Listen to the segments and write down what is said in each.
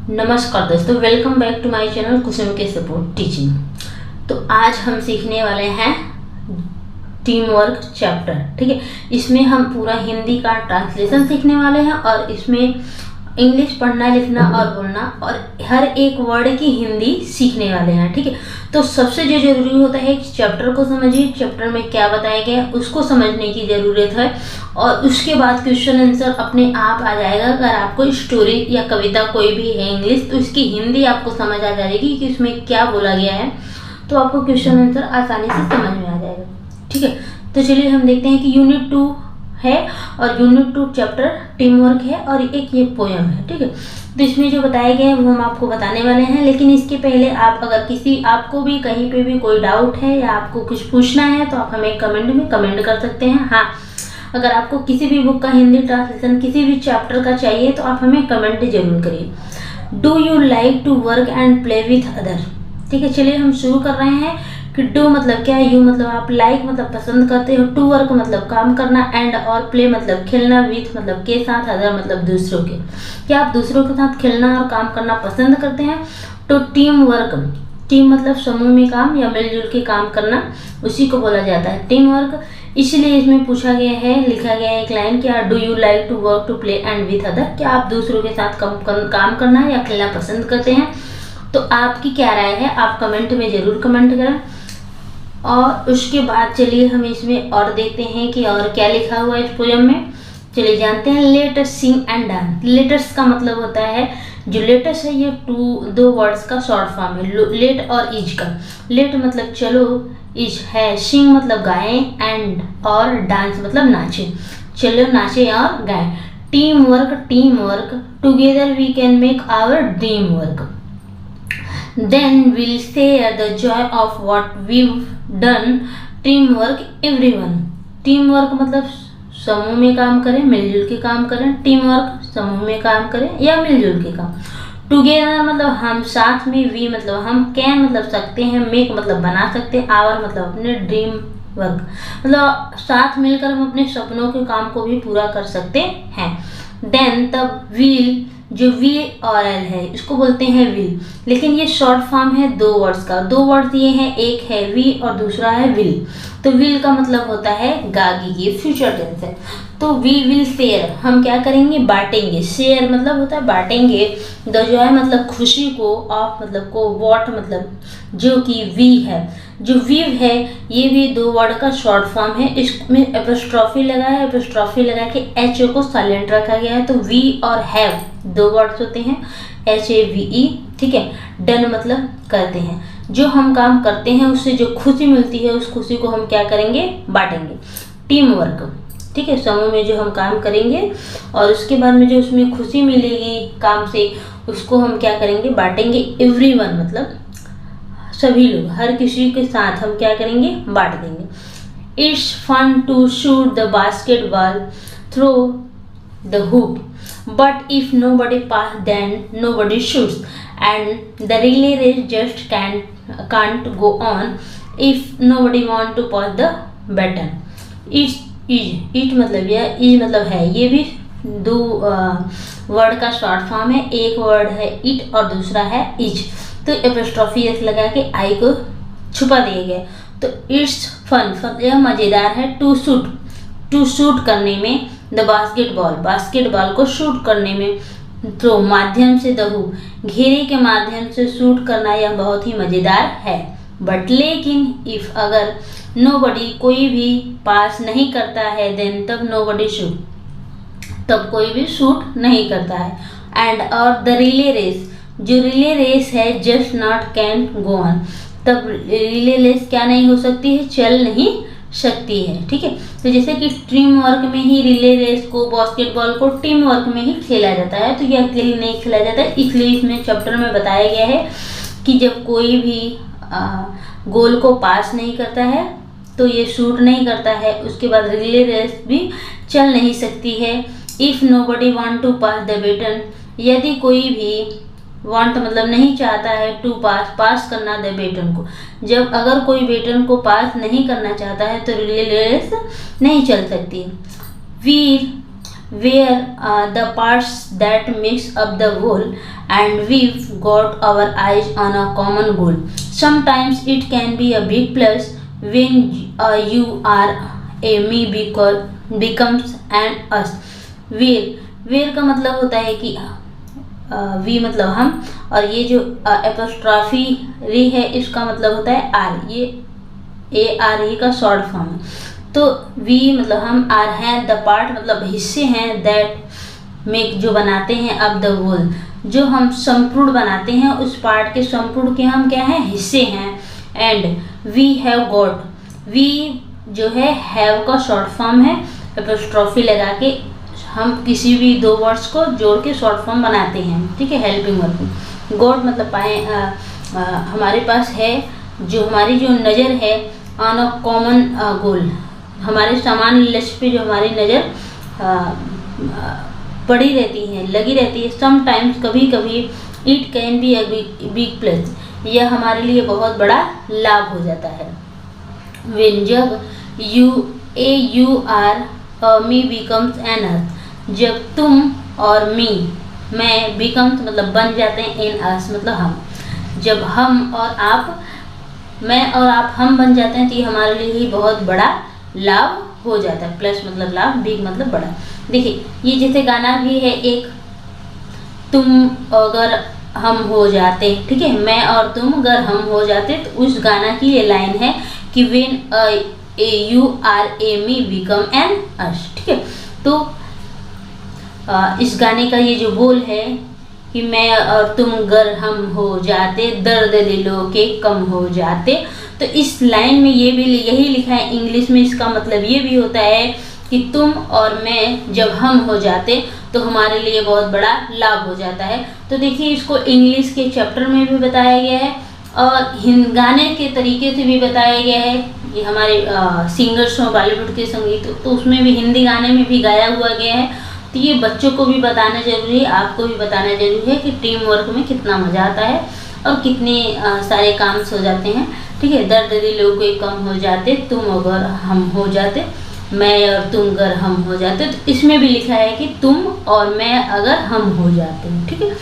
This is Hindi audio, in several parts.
नमस्कार दोस्तों, welcome back to my channel Kusum के सपोर्ट टीचिंग। तो आज हम सीखने वाले हैं टीम वर्क चैप्टर। ठीक है, इसमें हम पूरा हिंदी का ट्रांसलेशन सीखने वाले हैं और इसमें इंग्लिश पढ़ना, लिखना और बोलना और हर एक वर्ड की हिंदी सीखने वाले हैं। ठीक है, तो सबसे जो जरूरी होता है कि चैप्टर को समझिए, चैप्टर में क्या बताया गया है उसको समझने की ज़रूरत है और उसके बाद क्वेश्चन आंसर अपने आप आ जाएगा। अगर आपको स्टोरी या कविता कोई भी है इंग्लिश, तो इसकी हिंदी आपको समझ आ जाएगी कि इसमें क्या बोला गया है, तो आपको क्वेश्चन आंसर आसानी से समझ में आ जाएगा। ठीक है, तो चलिए हम देखते हैं कि यूनिट 2 है और यूनिट 2 चैप्टर टीम वर्क है और एक ये पोयम है। ठीक है, तो इसमें जो बताया गया है वो हम आपको बताने वाले हैं, लेकिन इसके पहले आपको भी कहीं पे भी कोई डाउट है या आपको कुछ पूछना है तो आप हमें कमेंट में कमेंट कर सकते हैं। हाँ, अगर आपको किसी भी बुक का हिंदी ट्रांसलेशन किसी भी चैप्टर का चाहिए तो आप हमें कमेंट जरूर करिए। Do you like to work and play with other. ठीक है, चलिए हम शुरू कर रहे हैं कि डू मतलब क्या है, यू मतलब आप, लाइक मतलब पसंद करते हो, टू वर्क मतलब काम करना, एंड और प्ले मतलब खेलना, विथ मतलब के साथ, अदर मतलब दूसरों के। क्या आप दूसरों के साथ खेलना और काम करना पसंद करते हैं? तो टीम वर्क, टीम मतलब समूह में काम या मिलजुल के काम करना, उसी को बोला जाता है टीम वर्क। इसलिए इसमें पूछा गया है, लिखा गया है एक लाइन, क्या do you like to work to play and with other. क्या आप दूसरों के साथ काम करना या खेलना पसंद करते हैं? तो आपकी क्या राय है, आप कमेंट में ज़रूर कमेंट करें। और उसके बाद चलिए हम इसमें और देखते हैं कि और क्या लिखा हुआ है इस पोयम में। चलिए जानते हैं। Let us sing and dance. Let's का मतलब होता है, जो लेटस है ये दो वर्ड्स का शॉर्ट फॉर्म है, लेट और इज का। लेट मतलब चलो, इज है, सिंग मतलब गाएं, एंड और डांस मतलब नाचे। चलो नाचे और गाएं। Team work, together we can make our dream work. Then we'll share the joy of what we've done. Teamwork everyone. Teamwork मतलब समूह में काम करें, मिलजुल के काम करें। टीमवर्क समूह में काम करें या मिलजुल के काम। टुगेदर मतलब हम साथ में, वी मतलब हम, कैन मतलब सकते हैं, मेक मतलब बना सकते हैं, आवर मतलब अपने, ड्रीम वर्क मतलब साथ मिलकर हम अपने सपनों के काम को भी पूरा कर सकते हैं। देन तब वील, जो वी और एल है इसको बोलते हैं विल, लेकिन ये शॉर्ट फॉर्म है दो वर्ड्स का। दो वर्ड्स ये हैं, एक है वी और दूसरा है विल। तो विल का मतलब होता है गागी, ये फ्यूचर टेंस है। तो वी विल शेयर, हम क्या करेंगे, बांटेंगे। शेयर मतलब होता है बांटेंगे। द जॉय मतलब खुशी को, ऑफ मतलब को, वॉट मतलब जो कि वी है। जो वीव है ये भी दो वर्ड का शॉर्ट फॉर्म है। इसमें एपोस्ट्रॉफी लगा है, एपोस्ट्रॉफी लगा के एच को साइलेंट रखा गया है। तो वी और हैव दो वर्ड्स होते हैं, HAVE। ठीक है, डन मतलब करते हैं। जो हम काम करते हैं उससे जो खुशी मिलती है उस खुशी को हम क्या करेंगे, बांटेंगे। टीम वर्क, ठीक है, समूह में जो हम काम करेंगे और उसके बाद में जो उसमें खुशी मिलेगी काम से, उसको हम क्या करेंगे, बांटेंगे। एवरीवन मतलब सभी लोग, हर किसी के साथ हम क्या करेंगे, बांट देंगे। It's fun to shoot the basketball through the hoop, but if nobody pass then nobody shoots, and the relay race just can't go on if nobody want to pass the baton. It मतलब यह, इज मतलब है, ये भी दो वर्ड का शॉर्ट फॉर्म है। एक वर्ड है इट और दूसरा है इज। तो एपोस्ट्रॉफी एस लगा के आई को छुपा दिया गया। तो इट्स फन, यह मज़ेदार है। टू शूट करने में, द बास्केटबॉल को शूट करने में, तो माध्यम से, दहू घेरे के माध्यम से शूट करना यह बहुत ही मज़ेदार है। बट लेकिन, इफ अगर, नोबडी कोई भी पास नहीं करता है, देन तब नोबडी शूट, तब कोई भी शूट नहीं करता है। एंड और द रिले रेस, जो रिले रेस है, just not can go on, तब रिले रेस क्या नहीं हो सकती है, चल नहीं सकती है। ठीक है, तो जैसे कि टीम वर्क में ही रिले रेस को, बास्केटबॉल को टीम वर्क में ही खेला जाता है, तो यह अकेले नहीं खेला जाता है। इसलिए इसमें चैप्टर में बताया गया है कि जब कोई भी गोल को पास नहीं करता है तो ये शूट नहीं करता है। उसके बाद रिले रेस भी चल नहीं सकती है। If nobody want to pass the baton, यदि कोई भी, वांट मतलब नहीं चाहता है, टू पास करना द बेटन को, जब अगर कोई बेटन को पास नहीं करना चाहता है तो रिले रेस नहीं चल सकती। वीर where the parts that makes up the whole, and we've got our eyes on a common goal. Sometimes it can be a big plus when you are a me becomes an us. Where का मतलब होता है कि वी मतलब हम, और ये जो एपोस्ट्रॉफी री है इसका मतलब होता है आर, ये ए आर ई का शॉर्ट फॉर्म है। तो वी मतलब हम, आर हैं, द पार्ट मतलब हिस्से हैं, दैट मेक जो बनाते हैं, अब द होल जो हम संपूर्ण बनाते हैं, उस पार्ट के संपूर्ण के हम क्या हैं, हिस्से हैं। And we have got, we जो है हैव का शॉर्ट फॉर्म है, एपोस्ट्रॉफी लगा के हम किसी भी दो वर्ड्स को जोड़ के शॉर्ट फॉर्म बनाते हैं, ठीक है, हेल्पिंग वर्ब। गॉट मतलब पाए हमारे पास है, जो हमारी जो नज़र है, ऑन अ कॉमन गोल, हमारे समान लक्ष्य पे जो हमारी नज़र पड़ी रहती है, लगी रहती है। समटाइम्स कभी कभी, it can be a big plus, यह हमारे लिए बहुत बड़ा लाभ हो जाता है। व्हेन जब you are me becomes an us, जब तुम और मी, मैं बिकम्स मतलब बन जाते हैं, एन अस मतलब हम, जब हम और आप, मैं और आप हम बन जाते हैं तो ये हमारे लिए ही बहुत बड़ा लाभ हो जाता है। प्लस मतलब लाभ, बिग मतलब बड़ा। देखिए ये जैसे गाना भी है एक, तुम अगर हम हो जाते, ठीक है, मैं और तुम अगर हम हो जाते, तो उस गाना की ये लाइन है कि when you are a me become an us, ठीक है। तो इस गाने का ये जो बोल है कि मैं और तुम अगर हम हो जाते, दर्द दिलों के कम हो जाते, तो इस लाइन में ये भी यही लिखा है इंग्लिश में। इसका मतलब ये भी होता है कि तुम और मैं जब हम हो जाते तो हमारे लिए बहुत बड़ा लाभ हो जाता है। तो देखिए इसको इंग्लिश के चैप्टर में भी बताया गया है और गाने के तरीके से भी बताया गया है। ये हमारे सिंगर्स हो बॉलीवुड के संगीत, तो उसमें भी हिंदी गाने में भी गाया हुआ गया है। तो ये बच्चों को भी बताना जरूरी है, आपको भी बताना जरूरी है कि टीम वर्क में कितना मज़ा आता है और कितने सारे काम हो जाते हैं, ठीक है। दर्द दिलों के कम हो जाते, तुम अगर हम हो जाते, मैं और तुम अगर हम हो जाते, तो इसमें भी लिखा है कि तुम और मैं अगर हम हो जाते हैं, ठीक है।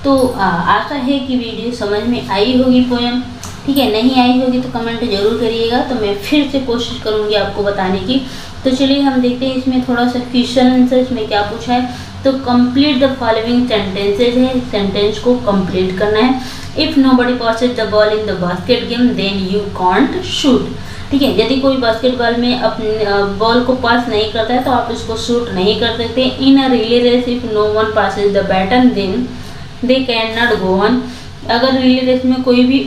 तो आशा है कि वीडियो समझ में आई होगी पोएम, ठीक है। नहीं आई होगी तो कमेंट जरूर करिएगा, तो मैं फिर से कोशिश करूँगी आपको बताने की। तो चलिए हम देखते हैं इसमें थोड़ा सा क्वेश्चन आंसर इसमें क्या पूछा है। तो कंप्लीट द फॉलोइंग सेंटेंसेज है, सेंटेंस को कंप्लीट करना है। If nobody passes the ball in the basket game then you can't shoot, ठीक है। यदि कोई बास्केटबॉल में अपने बॉल को पास नहीं करता है तो आप उसको शूट नहीं कर सकते। In a relay race if no one passes the baton then they can not go on, अगर रिले रेस में कोई भी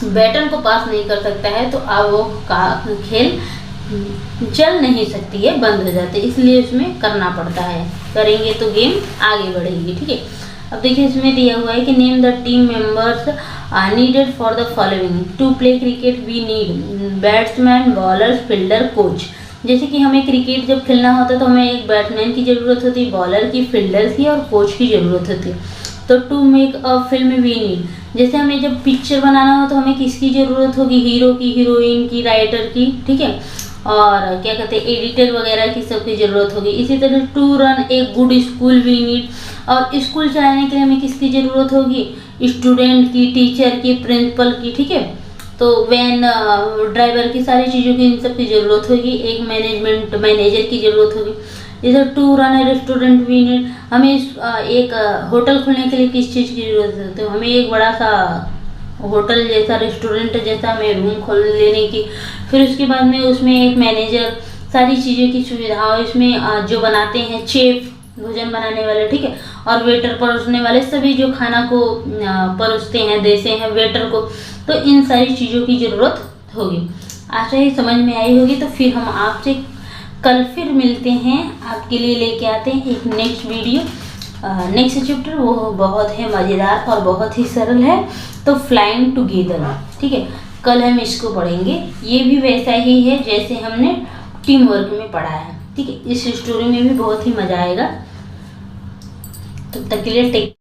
बैटन को पास नहीं कर सकता है तो अब वो खेल चल नहीं सकती है, बंद हो जाती है, इसलिए उसमें करना पड़ता है। करेंगे तो गेम आगे बढ़ेगी, ठीक है। अब देखिए इसमें दिया हुआ है कि name the team members needed for the following to play cricket we need batsman, bowlers, fielder, coach. जैसे कि हमें क्रिकेट जब खेलना होता है तो हमें एक बैट्समैन की ज़रूरत होती है, बॉलर की, फील्डर की और कोच की ज़रूरत होती है। तो to make a film we need, जैसे हमें जब पिक्चर बनाना हो तो हमें किसकी ज़रूरत होगी, हीरो की, हीरोइन की, राइटर की, ठीक है, और क्या कहते हैं एडिटर वगैरह की सबकी ज़रूरत होगी। इसी तरह to run a good school we need, और स्कूल चलाने के लिए हमें किसकी ज़रूरत होगी, स्टूडेंट की, टीचर की, प्रिंसिपल की, ठीक है। तो वैन ड्राइवर की, सारी चीज़ों की, इन सब की ज़रूरत होगी। एक मैनेजर की ज़रूरत होगी। जैसे to run a restaurant we need, हमें एक होटल खोलने के लिए किस चीज़ की ज़रूरत है, तो हमें एक बड़ा सा होटल जैसा, रेस्टोरेंट जैसा हमें रूम खोल लेने की। फिर उसके बाद में उसमें एक मैनेजर, सारी चीज़ों की सुविधा, इसमें जो बनाते हैं चेफ, भोजन बनाने वाले, ठीक है, और वेटर, परोसने वाले, सभी जो खाना को परोसते हैं, देते हैं वेटर को, तो इन सारी चीज़ों की ज़रूरत होगी। आशा ही समझ में आई होगी। तो फिर हम आपसे कल फिर मिलते हैं, आपके लिए लेके आते हैं एक नेक्स्ट वीडियो, नेक्स्ट चैप्टर। वो बहुत है मज़ेदार और बहुत ही सरल है, तो फ्लाइंग टुगेदर, ठीक है। कल हम इसको पढ़ेंगे। ये भी वैसा ही है जैसे हमने टीम वर्क में पढ़ा है, ठीक है। इस स्टोरी में भी बहुत ही मज़ा आएगा। तब तक के लिए टेक